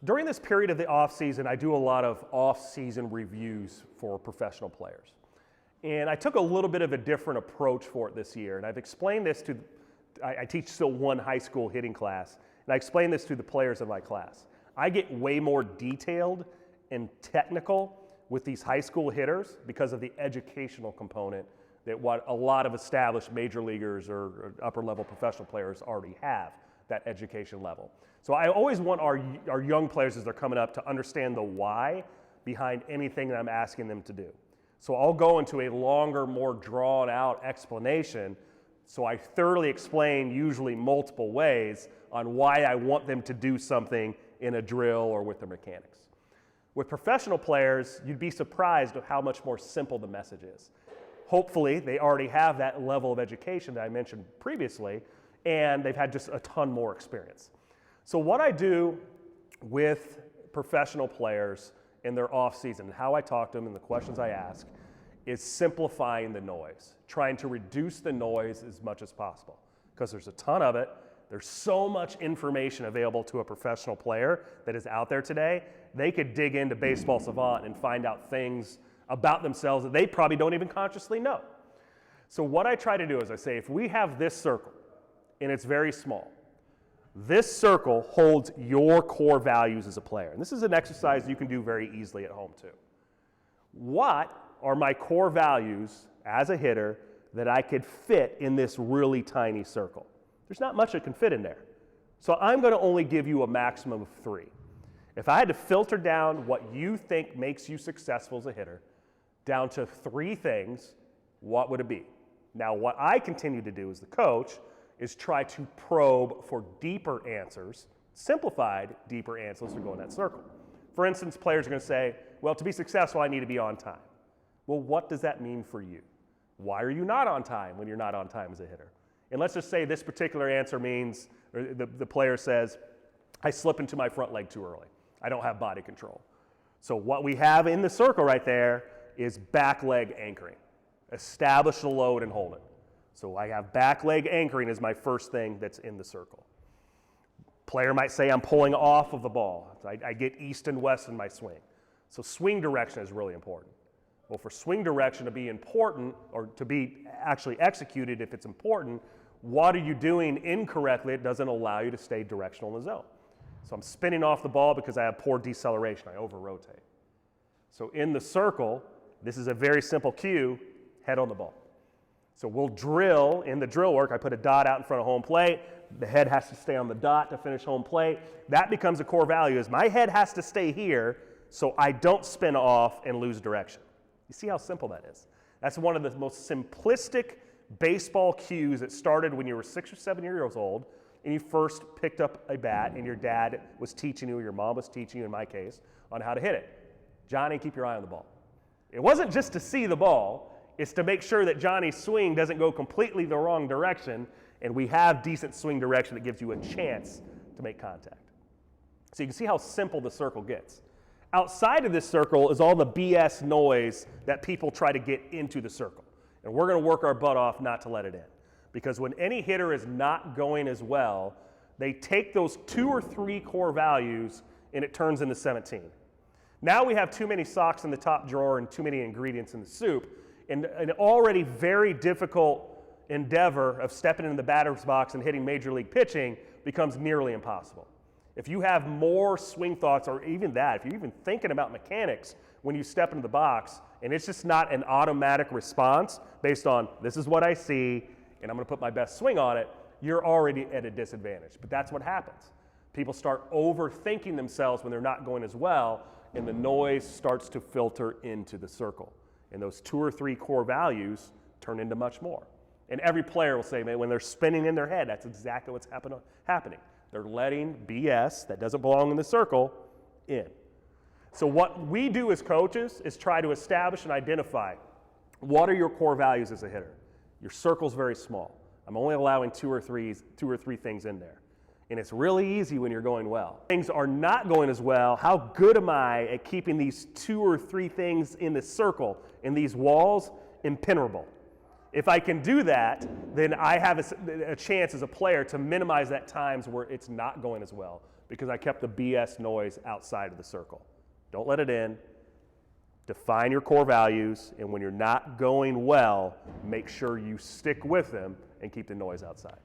During this period of the off season, I do a lot of off-season reviews for professional players. And I took a little bit of a different approach for it this year. And I've explained this to, I teach still one high school hitting class, and I explain this to the players in my class. I get way more detailed and technical with these high school hitters because of the educational component that what a lot of established major leaguers or upper level professional players already have, that education level. So I always want our young players as they're coming up to understand the why behind anything that I'm asking them to do. So I'll go into a longer, more drawn out explanation. So I thoroughly explain, usually multiple ways, on why I want them to do something in a drill or with their mechanics. With professional players, you'd be surprised at how much more simple the message is. Hopefully, they already have that level of education that I mentioned previously, and they've had just a ton more experience. So what I do with professional players in their off season, how I talk to them and the questions I ask, is simplifying the noise, trying to reduce the noise as much as possible, because there's a ton of it. There's so much information available to a professional player that is out there today. They could dig into Baseball Savant and find out things about themselves that they probably don't even consciously know. So what I try to do is I say, if we have this circle, and it's very small, this circle holds your core values as a player. And this is an exercise you can do very easily at home too. What are my core values as a hitter that I could fit in this really tiny circle? There's not much that can fit in there. So I'm going to only give you a maximum of 3. If I had to filter down what you think makes you successful as a hitter down to 3 things, what would it be? Now, what I continue to do as the coach is try to probe for deeper answers, simplified deeper answers to go in that circle. For instance, players are going to say, well, to be successful, I need to be on time. Well, what does that mean for you? Why are you not on time when you're not on time as a hitter? And let's just say this particular answer means, or the player says, I slip into my front leg too early. I don't have body control. So what we have in the circle right there is back leg anchoring. Establish the load and hold it. So I have back leg anchoring as my first thing that's in the circle. Player might say I'm pulling off of the ball. I get east and west in my swing. So swing direction is really important. Well, for swing direction to be important, or to be actually executed if it's important, what are you doing incorrectly? It doesn't allow you to stay directional in the zone. So I'm spinning off the ball because I have poor deceleration. I over-rotate. So in the circle, this is a very simple cue, head on the ball. So we'll drill, in the drill work, I put a dot out in front of home plate. The head has to stay on the dot to finish home plate. That becomes a core value, is my head has to stay here so I don't spin off and lose direction. You see how simple that is? That's one of the most simplistic baseball cues that started when you were 6 or 7 years old and you first picked up a bat and your dad was teaching you, or your mom was teaching you, in my case, on how to hit it. Johnny, keep your eye on the ball. It wasn't just to see the ball, it's to make sure that Johnny's swing doesn't go completely the wrong direction and we have decent swing direction that gives you a chance to make contact. So you can see how simple the circle gets. Outside of this circle is all the BS noise that people try to get into the circle. And we're going to work our butt off not to let it in. Because when any hitter is not going as well, they take those 2 or 3 core values and it turns into 17. Now we have too many socks in the top drawer and too many ingredients in the soup. And an already very difficult endeavor of stepping into the batter's box and hitting major league pitching becomes nearly impossible. If you have more swing thoughts, or even that, if you're even thinking about mechanics when you step into the box, and it's just not an automatic response based on this is what I see, and I'm going to put my best swing on it, you're already at a disadvantage. But that's what happens. People start overthinking themselves when they're not going as well, and the noise starts to filter into the circle. And those 2 or 3 core values turn into much more. And every player will say, man, when they're spinning in their head, that's exactly what's happening. They're letting BS that doesn't belong in the circle in. So what we do as coaches is try to establish and identify what are your core values as a hitter. Your circle's very small. I'm only allowing 2 or 3 things in there. And it's really easy when you're going well. Things are not going as well. How good am I at keeping these 2 or 3 things in the circle, in these walls, impenetrable? If I can do that, then I have a chance as a player to minimize that times where it's not going as well, because I kept the BS noise outside of the circle. Don't let it in. Define your core values, and when you're not going well, make sure you stick with them and keep the noise outside.